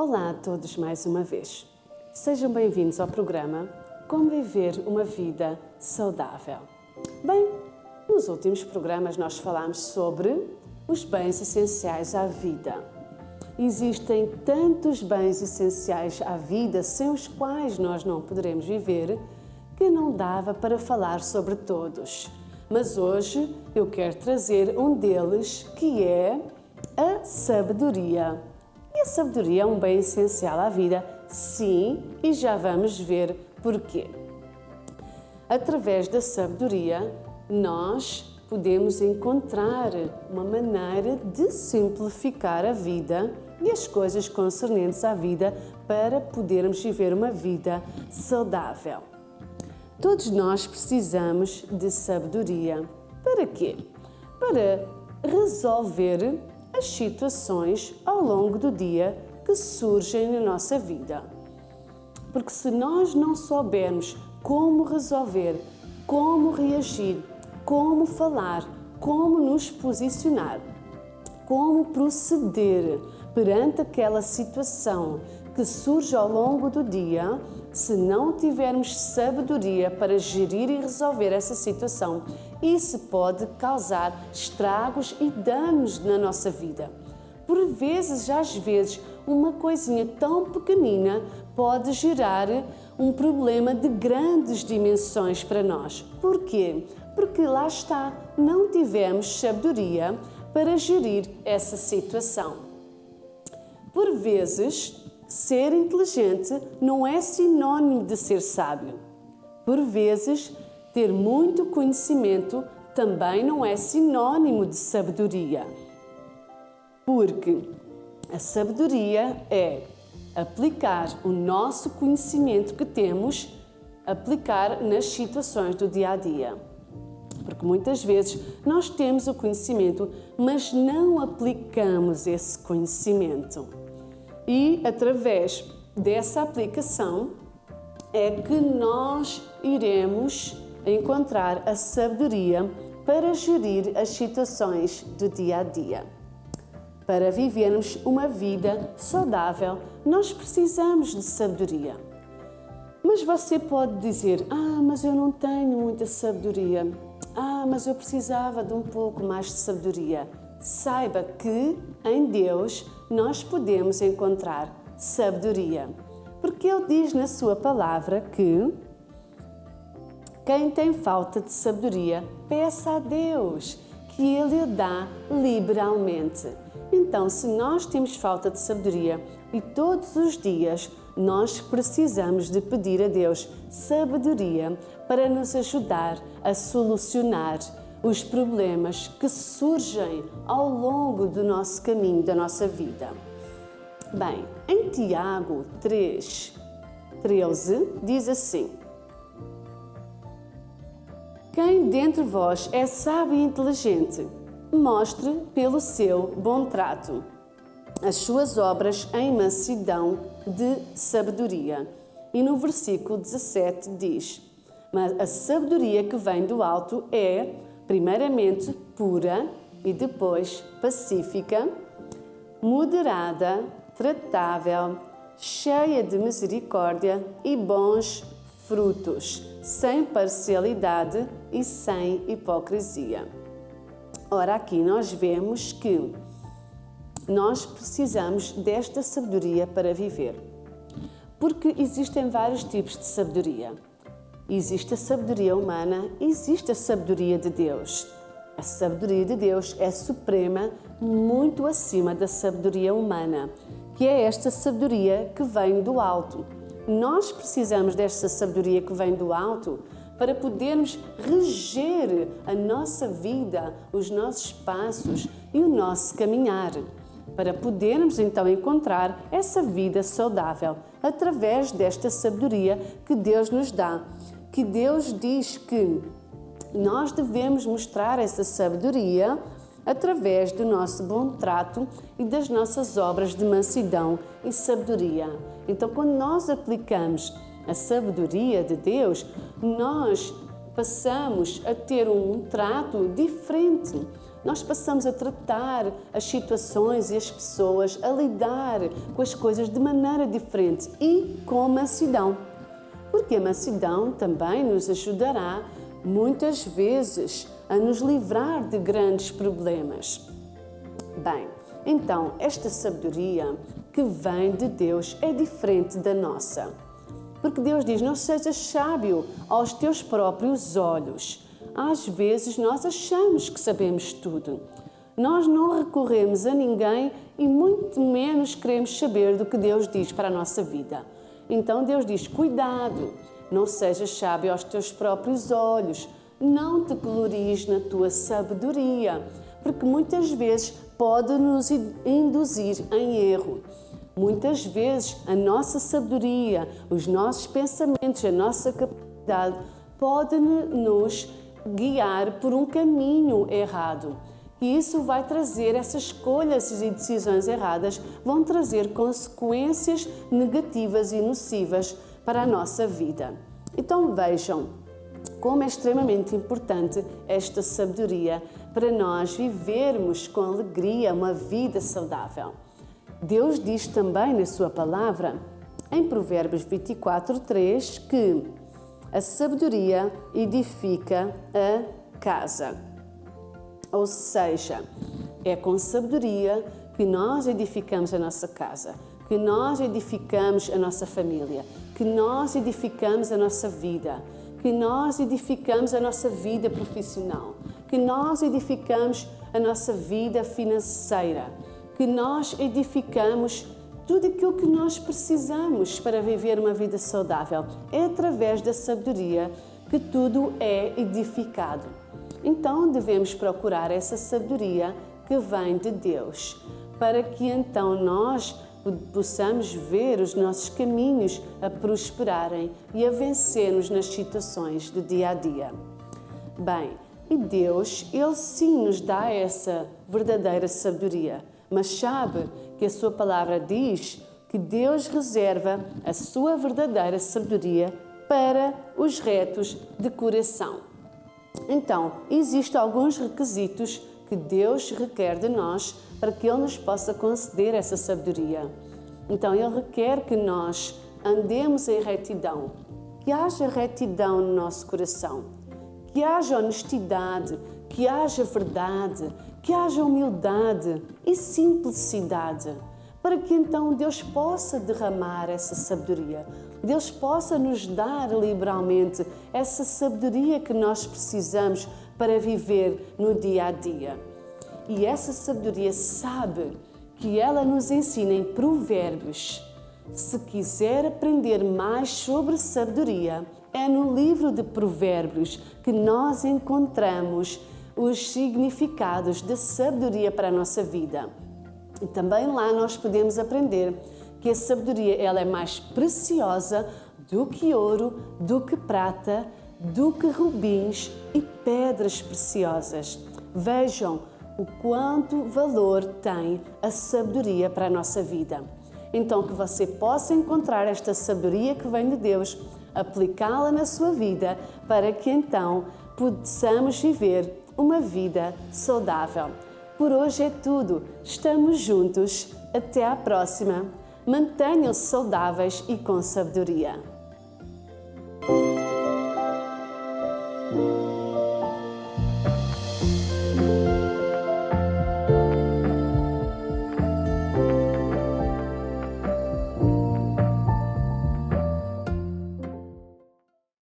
Olá a todos mais uma vez. Sejam bem-vindos ao programa Como Viver uma Vida Saudável. Bem, nos últimos programas nós falámos sobre os bens essenciais à vida. Existem tantos bens essenciais à vida sem os quais nós não poderemos viver que não dava para falar sobre todos. Mas hoje eu quero trazer um deles que é a sabedoria. E a sabedoria é um bem essencial à vida, sim, e já vamos ver porquê. Através da sabedoria, nós podemos encontrar uma maneira de simplificar a vida e as coisas concernentes à vida para podermos viver uma vida saudável. Todos nós precisamos de sabedoria. Para quê? Para resolver as situações ao longo do dia que surgem na nossa vida. Porque se nós não soubermos como resolver, como reagir, como falar, como nos posicionar, como proceder perante aquela situação que surge ao longo do dia, se não tivermos sabedoria para gerir e resolver essa situação, isso pode causar estragos e danos na nossa vida. Por vezes, às vezes, uma coisinha tão pequenina pode gerar um problema de grandes dimensões para nós. Por quê? Porque lá está, não tivemos sabedoria para gerir essa situação. Por vezes, ser inteligente não é sinônimo de ser sábio. Por vezes, ter muito conhecimento também não é sinônimo de sabedoria. Porque a sabedoria é aplicar o nosso conhecimento que temos, aplicar nas situações do dia a dia. Porque muitas vezes nós temos o conhecimento, mas não aplicamos esse conhecimento. E através dessa aplicação é que nós iremos encontrar a sabedoria para gerir as situações do dia a dia. Para vivermos uma vida saudável, nós precisamos de sabedoria. Mas você pode dizer, mas eu não tenho muita sabedoria. Mas eu precisava de um pouco mais de sabedoria. Saiba que em Deus nós podemos encontrar sabedoria. Porque Ele diz na sua palavra que quem tem falta de sabedoria, peça a Deus, que Ele dá liberalmente. Então, se nós temos falta de sabedoria e todos os dias nós precisamos de pedir a Deus sabedoria para nos ajudar a solucionar os problemas que surgem ao longo do nosso caminho, da nossa vida. Bem, em Tiago 3:13 diz assim: quem dentre vós é sábio e inteligente, mostre pelo seu bom trato as suas obras em mansidão de sabedoria. E no versículo 17 diz: mas a sabedoria que vem do alto é, primeiramente, pura e depois pacífica, moderada, tratável, cheia de misericórdia e bons frutos, sem parcialidade e sem hipocrisia. Ora, aqui nós vemos que nós precisamos desta sabedoria para viver. Porque existem vários tipos de sabedoria. Existe a sabedoria humana, existe a sabedoria de Deus. A sabedoria de Deus é suprema, muito acima da sabedoria humana, que é esta sabedoria que vem do alto. Nós precisamos desta sabedoria que vem do alto para podermos reger a nossa vida, os nossos passos e o nosso caminhar, para podermos então encontrar essa vida saudável através desta sabedoria que Deus nos dá. Que Deus diz que nós devemos mostrar essa sabedoria através do nosso bom trato e das nossas obras de mansidão e sabedoria. Então, quando nós aplicamos a sabedoria de Deus, nós passamos a ter um trato diferente. nós passamos a tratar as situações e as pessoas, a lidar com as coisas de maneira diferente e com mansidão. Porque a mansidão também nos ajudará muitas vezes a nos livrar de grandes problemas. Bem, então esta sabedoria que vem de Deus é diferente da nossa. Porque Deus diz, não sejas sábio aos teus próprios olhos. Às vezes nós achamos que sabemos tudo. Nós não recorremos a ninguém e muito menos queremos saber do que Deus diz para a nossa vida. Então Deus diz, cuidado, não sejas sábio aos teus próprios olhos. Não te glories na tua sabedoria, porque muitas vezes pode nos induzir em erro. Muitas vezes a nossa sabedoria, os nossos pensamentos, a nossa capacidade podem nos guiar por um caminho errado. E isso vai trazer, essas escolhas e decisões erradas vão trazer consequências negativas e nocivas para a nossa vida. Então vejam como é extremamente importante esta sabedoria para nós vivermos com alegria uma vida saudável. Deus diz também na sua palavra, em Provérbios 24:3, que a sabedoria edifica a casa. Ou seja, é com sabedoria que nós edificamos a nossa casa, que nós edificamos a nossa família, que nós edificamos a nossa vida, que nós edificamos a nossa vida profissional, que nós edificamos a nossa vida financeira, que nós edificamos tudo aquilo que nós precisamos para viver uma vida saudável. É através da sabedoria que tudo é edificado. Então devemos procurar essa sabedoria que vem de Deus, para que então nós possamos ver os nossos caminhos a prosperarem e a vencermos nas situações do dia a dia. Bem, e Deus, Ele sim nos dá essa verdadeira sabedoria, mas sabe que a sua palavra diz que Deus reserva a sua verdadeira sabedoria para os retos de coração. Então, existem alguns requisitos que Deus requer de nós para que Ele nos possa conceder essa sabedoria. Então, Ele requer que nós andemos em retidão, que haja retidão no nosso coração, que haja honestidade, que haja verdade, que haja humildade e simplicidade, para que então Deus possa derramar essa sabedoria, Deus possa nos dar liberalmente essa sabedoria que nós precisamos para viver no dia a dia. E essa sabedoria sabe que ela nos ensina em Provérbios. Se quiser aprender mais sobre sabedoria, é no livro de Provérbios que nós encontramos os significados de sabedoria para a nossa vida. E também lá nós podemos aprender que a sabedoria ela é mais preciosa do que ouro, do que prata, do que rubins e pedras preciosas. Vejam o quanto valor tem a sabedoria para a nossa vida. Então que você possa encontrar esta sabedoria que vem de Deus, aplicá-la na sua vida para que então possamos viver uma vida saudável. Por hoje é tudo. Estamos juntos. Até à próxima. Mantenham-se saudáveis e com sabedoria.